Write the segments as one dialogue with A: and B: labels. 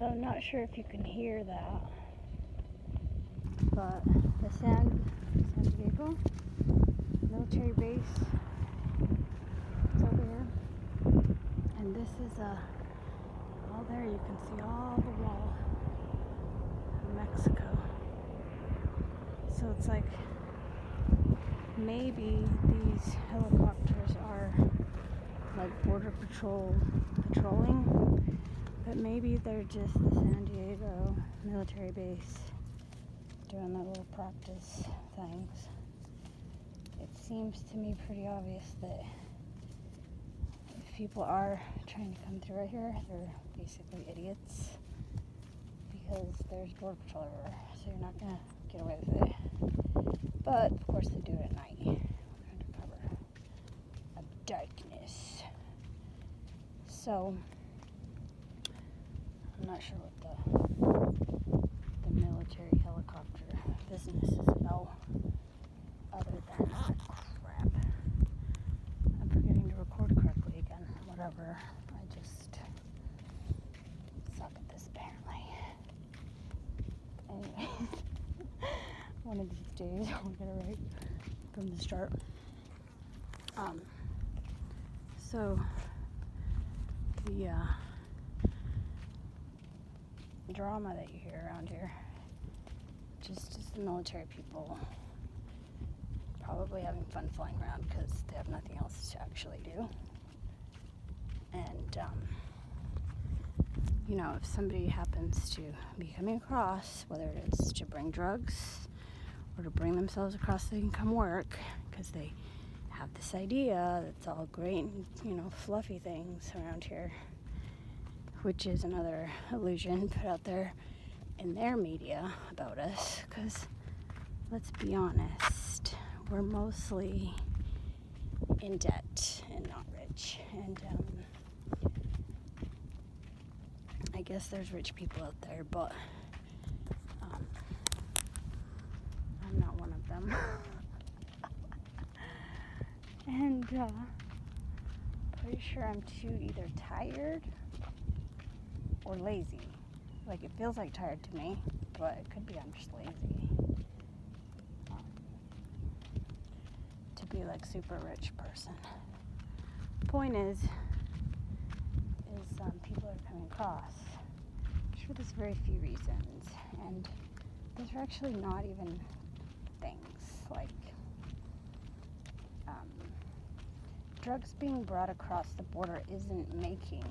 A: So I'm not sure if you can hear that, but the San Diego military base is over here, and this is all there. You can see all the wall of Mexico. So it's like maybe these helicopters are like border patrol patrolling, but maybe they're just the San Diego military base doing their little practice things. It seems to me pretty obvious that if people are trying to come through right here, they're basically idiots, because there's border patrol everywhere, so you're not gonna get away with it. But of course they do it at night under cover of darkness. So I'm not sure what the military helicopter business is about, other than crap. I'm forgetting to record correctly again. Whatever. I just suck at this apparently. Anyways, one of these days I'll get it right from the start. So the drama that you hear around here just is the military people probably having fun flying around because they have nothing else to actually do. And you know, if somebody happens to be coming across, whether it's to bring drugs or to bring themselves across so they can come work, because they have this idea that's all great and, you know, fluffy things around here, which is another illusion put out there in their media about us, because let's be honest, we're mostly in debt and not rich. And I guess there's rich people out there, but I'm not one of them. And pretty sure I'm too either tired or lazy. Like, it feels like tired to me, but it could be I'm just lazy. To be like super rich person. Point is people are coming across for this very few reasons, and those are actually not even things like drugs being brought across the border isn't making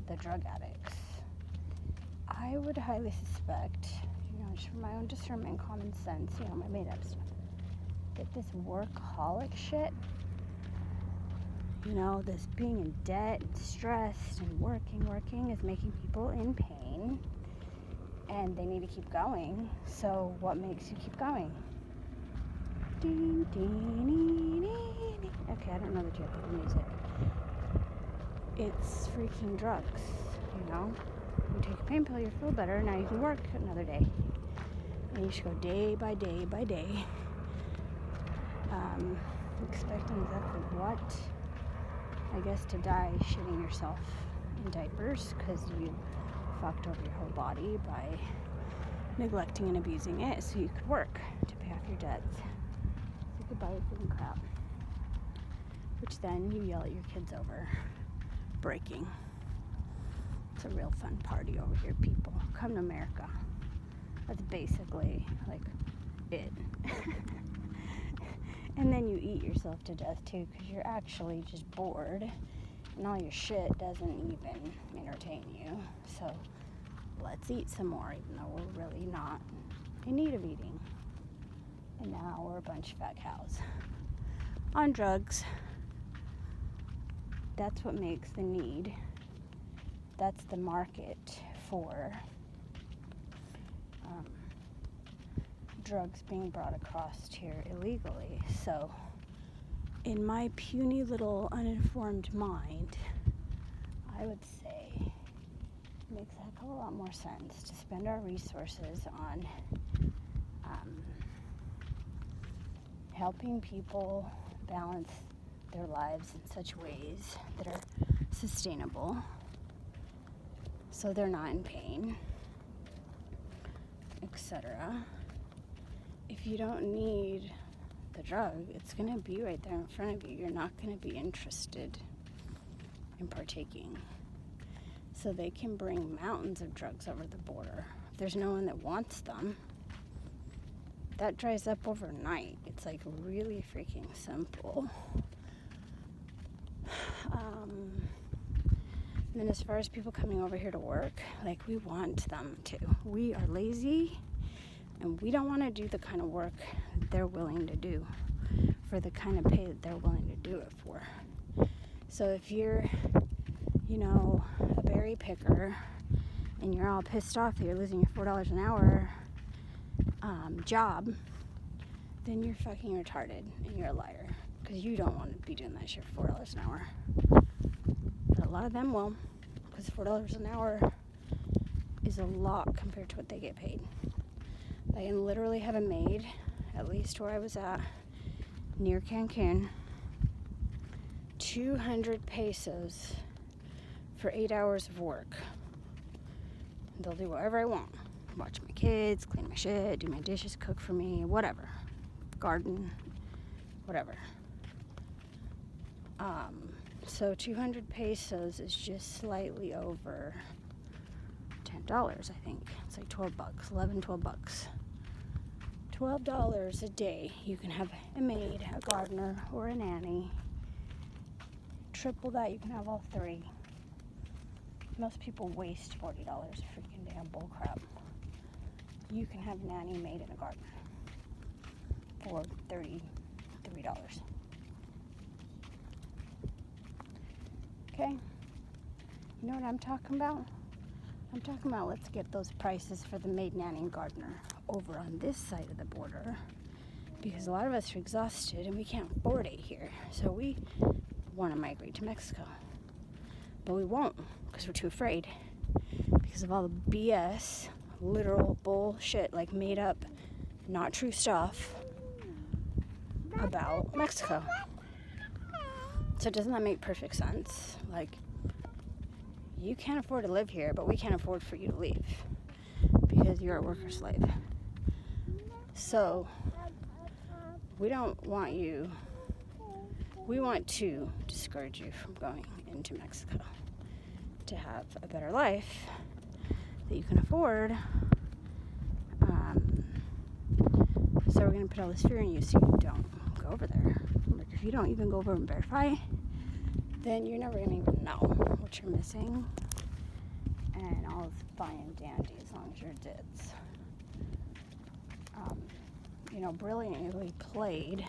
A: the drug addicts. I would highly suspect, you know, just from my own discernment and common sense, you know, my made-up stuff, that this workaholic shit, you know, this being in debt and stressed and working is making people in pain, and they need to keep going. So what makes you keep going? Ding, ding, ding, ding, ding. Okay, I don't know the Jeopardy music. It's freaking drugs, you know? You take a pain pill, you feel better, now you can work another day. And you should go day by day by day, expecting exactly what? I guess to die shitting yourself in diapers because you fucked over your whole body by neglecting and abusing it so you could work to pay off your debts. So you could buy your food and crap. Which then you yell at your kids over breaking. It's a real fun party over here, people. Come to America. That's basically like it. And then you eat yourself to death too, because you're actually just bored and all your shit doesn't even entertain you. So let's eat some more, even though we're really not in need of eating. And now we're a bunch of fat cows on drugs. That's what makes the need. That's the market for drugs being brought across here illegally. So in my puny little uninformed mind, I would say it makes a heck of a lot more sense to spend our resources on helping people balance their lives in such ways that are sustainable so they're not in pain, etc. If you don't need the drug, it's going to be right there in front of you. You're not going to be interested in partaking. So they can bring mountains of drugs over the border. If there's no one that wants them, that dries up overnight. It's like really freaking simple. And then as far as people coming over here to work, like, we want them to. We are lazy and we don't want to do the kind of work that they're willing to do for the kind of pay that they're willing to do it for. So if you're, a berry picker and you're all pissed off that you're losing your $4 an hour job, then you're fucking retarded and you're a liar, because you don't want to be doing that shit for $4 an hour. But a lot of them will, because $4 an hour is a lot compared to what they get paid. I can literally have a maid, at least where I was at, near Cancun, 200 pesos for 8 hours of work. They'll do whatever I want. Watch my kids, clean my shit, do my dishes, cook for me, whatever. Garden, whatever. So 200 pesos is just slightly over $10, I think. It's like $12, $12. $12 a day. You can have a maid, a gardener, or a nanny. Triple that, you can have all three. Most people waste $40. Freaking damn bullcrap. You can have a nanny, maid, and a gardener for $33. Okay? You know what I'm talking about? I'm talking about, let's get those prices for the maid, nanny, and gardener over on this side of the border, because a lot of us are exhausted and we can't afford it here. So we want to migrate to Mexico. But we won't, because we're too afraid. Because of all the BS, literal bullshit, like made up, not true stuff about Mexico. So doesn't that make perfect sense? Like, you can't afford to live here, but we can't afford for you to leave because you're a worker slave. So we don't want you, we want to discourage you from going into Mexico to have a better life that you can afford. So we're going to put all this fear in you so you don't go over there. Like, if you don't even go over and verify, then you're never going to even know what you're missing. And all is fine and dandy as long as you're dids. Brilliantly played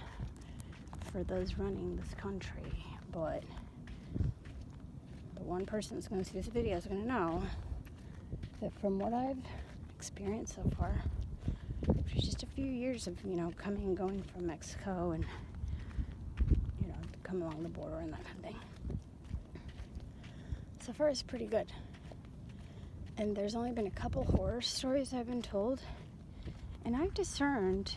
A: for those running this country, but the one person that's going to see this video is going to know that from what I've experienced so far, for just a few years of, coming and going from Mexico and, come along the border and that kind of thing. So far, it's pretty good. And there's only been a couple horror stories I've been told, and I've discerned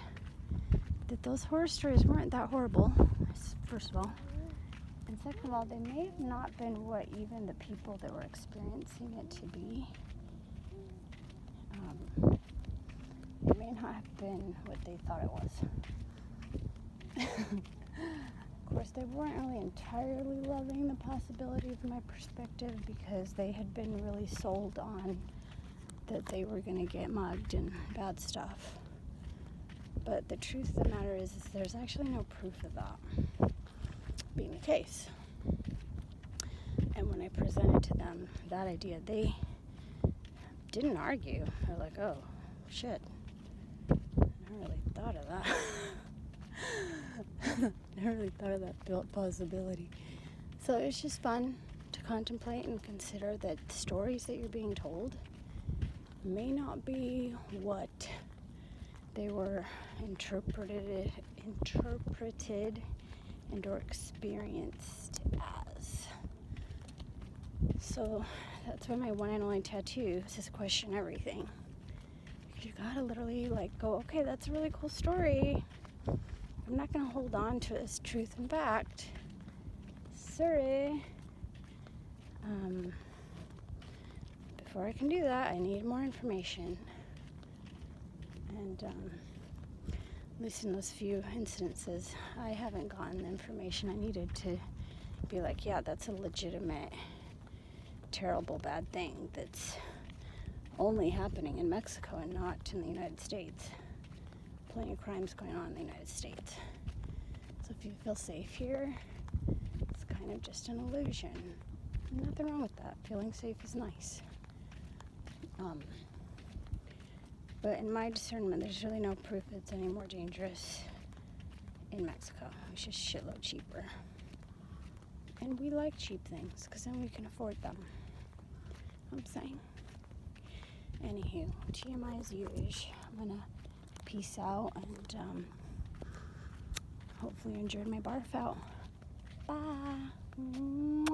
A: that those horror stories weren't that horrible, first of all. And second of all, they may have not been what even the people that were experiencing it to be. It may not have been what they thought it was. Of course, they weren't really entirely loving the possibility of my perspective, because they had been really sold on that they were going to get mugged and bad stuff. But the truth of the matter is there's actually no proof of that being the case. And when I presented to them that idea, they didn't argue. They're like, oh, shit. I never really thought of that. Never really thought of that possibility. So it's just fun to contemplate and consider that stories that you're being told may not be what they were interpreted and or experienced as. So that's why my one and only tattoo says question everything. Because you gotta literally go, okay, that's a really cool story. I'm not gonna hold on to it as truth and fact. Sorry. Before I can do that, I need more information. And at least in those few incidences, I haven't gotten the information I needed to be like, yeah, that's a legitimate, terrible, bad thing that's only happening in Mexico and not in the United States. Plenty of crimes going on in the United States. So if you feel safe here, it's kind of just an illusion. Nothing wrong with that. Feeling safe is nice. But in my discernment, there's really no proof it's any more dangerous in Mexico. It's just shitload cheaper. And we like cheap things, because then we can afford them. I'm saying. Anywho, TMI as usual. I'm gonna peace out and hopefully you enjoyed my barf out. Bye. Mwah.